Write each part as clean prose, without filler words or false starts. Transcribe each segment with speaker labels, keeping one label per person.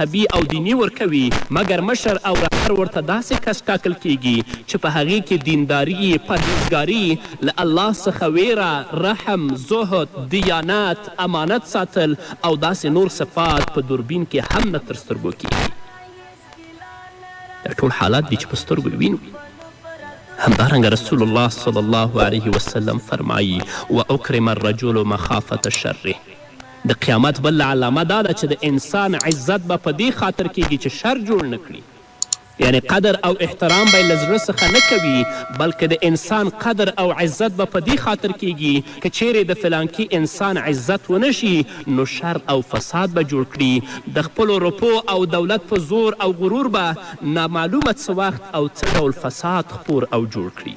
Speaker 1: مذهبي او دیني ورکوي مګر مشر او رهبر ورته داسې کس ټاکل کیږي چې په هغې کې دینداري پرهیزګاري له الله څخه ویره رحم زهد دیانت امانت ساتل او داسې نور صفات په دوربین کې هم نه تر سترګو کیږي. دا ټول حالات دي چې په سترګو وینو. همدارنګه رسول الله صلی الله علیه وسلم فرمایي و اکرم الرجل مخافة شره. د قیامت بل علامه دا ده چې د انسان عزت به په دې خاطر کیږي چې شر جوړ نه کړي. یعنی قدر او احترام به یې له زړه څخه نه کوي بلکې د انسان قدر او عزت به په دې خاطر کیږي که چیرې د فلانکي انسان عزت ونه شي نو شر او فساد به جوړ کړي. د خپلو روپو او دولت په زور او غرور به نامعلومه څه وخت او څه ډول فساد خپور او جوړ کړي.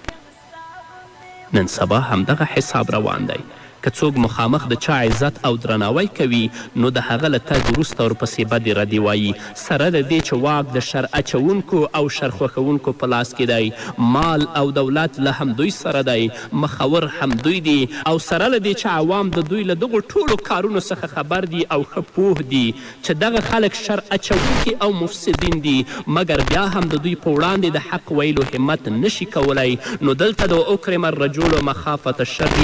Speaker 1: نن سبا همدغه حساب روان دی. که څوک مخامخ د چا عزت او درناوی کوي نو د هغه له تګ وروسته ورپسې بدې ردې وایي سره د دې چې واک د شر اچونکو او شر خوښونکو په لاس کې دی. مال او دولت له همدوی سره دی. مخور همدوی دي او سره له دې چې عوام د دوی له دغو ټولو کارونو څخه خبر دي او ښه پوه دي چې دغه خلک شر اچونکي او مفسدین دي مګر بیا هم د دوی په وړاندې د حق ویلو همت نشي کولی. نو دلته د اکرم الرجل مخافة الشر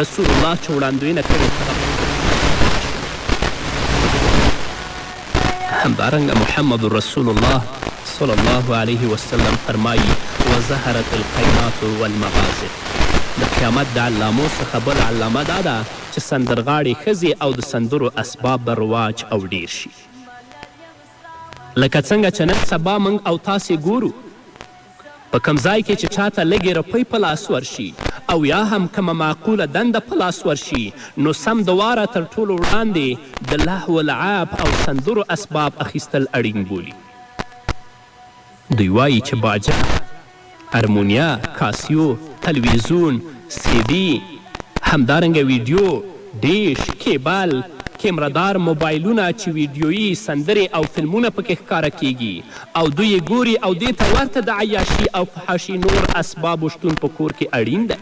Speaker 1: رسول الله چې وړاندوینه کړې همدارنګه محمد رسول الله صلی الله علیه وسلم فرمایي وظهرت القینات والمغازف. د قیامت د علامو څخه بل علامه دا ده چې سندرغاړې ښځې او د سندرو اسباب به رواج او ډیر شي. لکه څنګه چې نن سبا موږ او تاسې ګورو په کوم ځای کې چې چاته لږې روپۍ په لاس ورشي او یا هم کومه معقوله دنده په لاس ورشي نو سم د واره تر ټولو وړاندې د لهو لعب او سندرو اسباب اخیستل اړین بولي. دوی وایي چې باجه ارمونیا کاسیو تلویزیون سیدي همدارنګه ویډیو ډیش کیبل کیمرادار موبایلونه چې ویډیویي سندرې او فلمونه پکې ښکاره کیږي او دوی یې ګوري او دې ته ورته د عیاشي او فحاشي نور اسبابو شتون په کور کې اړین دی.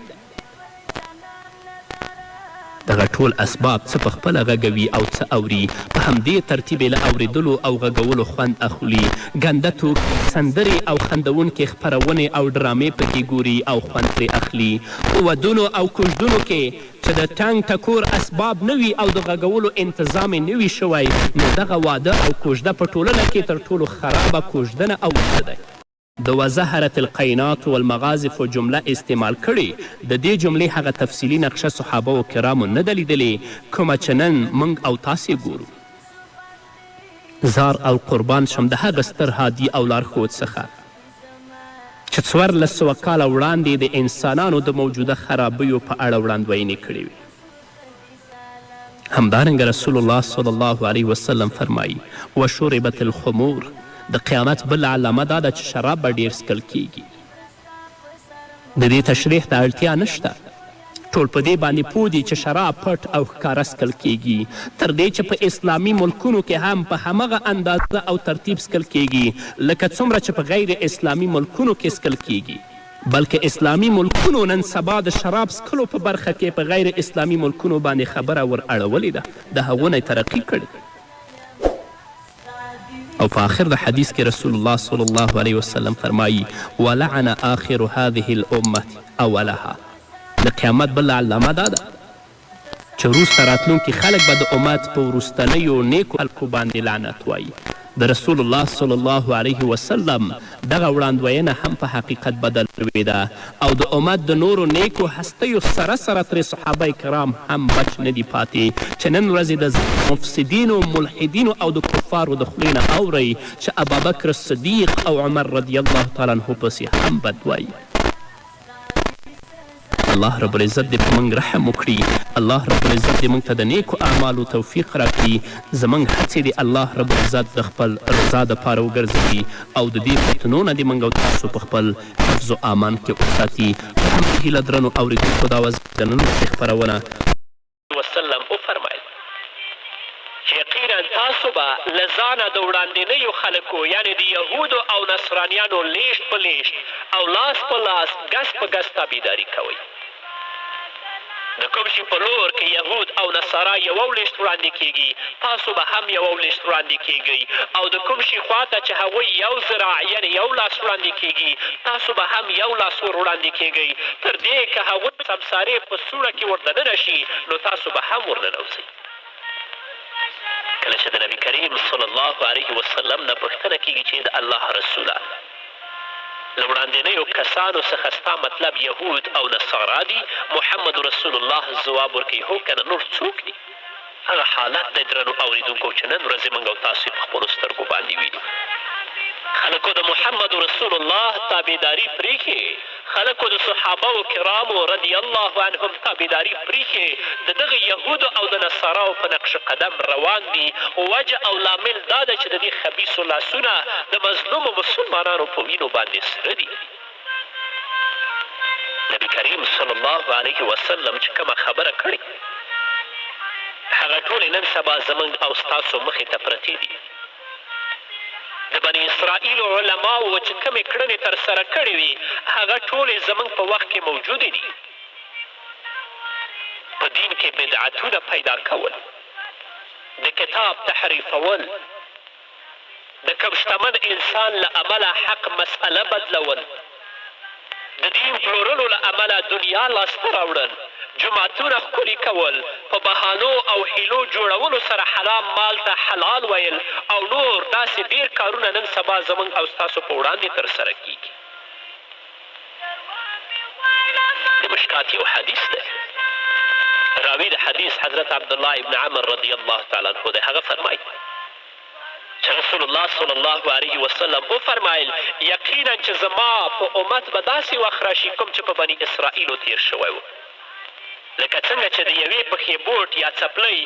Speaker 1: دغه ټول اسباب څه پخپله غږوي او څه اوري په همدې ترتیب یې له اورېدلو او غږولو خوند اخلي. ګنده توک سندرې او خندونکې خپرونې او ډرامې پکې ګوري او خوند ترې اخلي. په ودونو او کوژدونو کې چې د ټنګ ټکور اسباب نه وي او د غږولو انتظام یې نه وي شوی نو دغه واده او کوژده په ټولنه کې تر ټولو خرابه کوژدنه او واده دی. د وظهرت القینات والمغازف جمله استعمال کړي. د دې جملې هغه تفصیلي نقشه صحابه و کرامو نه ده لیدلې کومه چې نن موږ او تاسې ګورو. زار او قربان شم د هغه ستر هادي او لارښود څخه چې 1400 کاله وړاندې د انسانانو د موجوده خرابیو په اړه وړاندوینې کړې وي. همدارنګه رسول الله صلی الله علیه وسلم فرمایي وشربت الخمور. د قیامت بل علامه دا ده چې شراب به ډیر څکل کیږي. د دې تشریح ته اړتیا نشته. ټول په دې باندې پوه دي چې شراب پټ او ښکاره څکل کیږي تر دې چې په اسلامي ملکونو کې هم په همغه اندازه او ترتیب څکل کیږي لکه څومره چې په غیر اسلامي ملکونو کې څکل کیږي. بلکې اسلامي ملکونو نن سبا د شراب څکلو په برخه کې په غیر اسلامي ملکونو باندې خبره ور اړولې ده. د هغو نه ترقي کړې او په آخر د حدیث کې رسول الله صلی الله علیه وسلم فرمایي ولعن آخر هذه الامة اولها. د قیامت بل علامه دا ده چې وروسته راتلونکي خلک به د امت په وروستنیو نیکو خلکو باندې لعنت وایي. د رسول الله صلی الله علیه وسلم دغه وړاندوینه هم په حقیقت بدل شوې ده او د امت د نورو نیکو هستیو سره سره ترې صحابه کرام هم بچ نه دي پاتې چې نن ورځې د مفسدینو ملحدینو او د کفارو د خولې نه اورئ چې ابابکر صدیق او عمر رضی الله تعالی عنه پسې هم بد وایي. الله رب العزت دې په موږ رحم وکړي. الله رب العزت دې موږ ته د نیکو اعمالو توفیق راکړي. زموږ هڅې دې الله رب العزت د خپل رضا دپاره وګرځوي او د دې فتنو نه دې موږ او تاسو په خپل حفظ و امان کې وساتي. په همدې هیله درنو اورېدونکو دا د نننۍ خپرونه وسلم وفرمایل چې یقینا تاسو به له ځانه د وړاندینیو خلکو یعنې د یهودو او نصرانیانو لیشت په لیشت او لاس په لاس ګس په ګس تابعداري کوئ. د کوم شي په لور که یهود او نصارا یوه ولیشت وړاندې کیږي تاسو به هم یوه ولیشت وړاندې کیږئ او د کوم شي خواته چې هغوی یو ذراع یعنې یو لاس وړاندې کیږي تاسو به هم یو لاس ور وړاندې کیږئ تر دې که هغوی سمسارې په سوړه کې ور دننه شي نو تاسو به هم ور ننوځئ. کله چې د نبي کریم صلی الله علیه وسلم نه پوښتنه کیږي چې د الله رسوله له وړاندینیو کسانو څخه ستا مطلب یهود او نصارا دي محمد رسول الله ځواب ورکوي هو که نه نور څوک دي. هغه حالت دی درنو اورېدونکو چې نن ورځې موږ او تاسو په خپلو سترګو باندې وینو. خلکو د محمد رسول الله تابعداري پرېښې خلکو د صحابه کرامو رضی الله عنهم تابعداري پرېښې د دغه یهودو او د نصاراو په نقش قدم روان دي. وجه او لامل دا ده چې د دې خبیثو لاسونه د مظلومو مسلمانانو په وینو باندې سره دي. نبي کریم صلی الله علیه وسلم چې کومه خبره کړې هغه ټولې نن سبا زموږ او ستاسو مخې ته پرتې دي. د بني اسرائیلو علماو چې کومې کړنې ترسره کړې وي هغه ټولې زموږ په وخت کې موجودې دي. په دین کې بدعتونه پیدا کول، د کتاب تحریفول، د کوم شتمن انسان له امله حق مسئله بدلول، د دین پلورلو له امله دنیا لاسته راوړل، جوماتونه ښکلي کول، په بهانو او حیلو جوړولو سره حرام مال ته حلال ویل او نور داسې ډېر کارونه نن سبا زموږ او ستاسو په وړاندې ترسره کیږي. د مشکات یو حدیث دی، راوي د حدیث حضرت عبدالله ابن عمر رضی الله تعالی عنه دی. هغه فرمایي چې رسول الله صلی الله علیه وسلم وفرمایل یقینا چې زما په امت به داسې وخت راشي کوم چې په بني اسرائیلو تیر شوی و، لکه څنګه چې د یوې پښې بوټ یا څپلۍ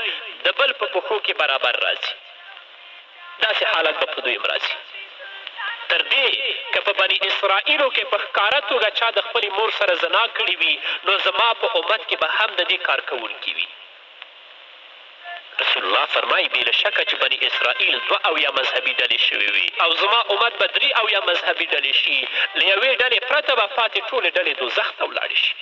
Speaker 1: د بل په پښو کې برابر راځي داسې حالت به په دوی هم راځي. تر دې که په بني اسرائیلو کې په ښکاره توګه چا د خپلې مور سره زنا کړي وي نو زما په امت کې به هم د دې کار کوونکي وي. رسول الله فرمایي بې له شکه چې بني اسرائیل 2 مذهبي ډلې شوې وي او زما امت به 3 مذهبي ډلې شي، له یوې ډلې پرته به پاتې ټولې ډلې دوزخ ته ولاړې شي.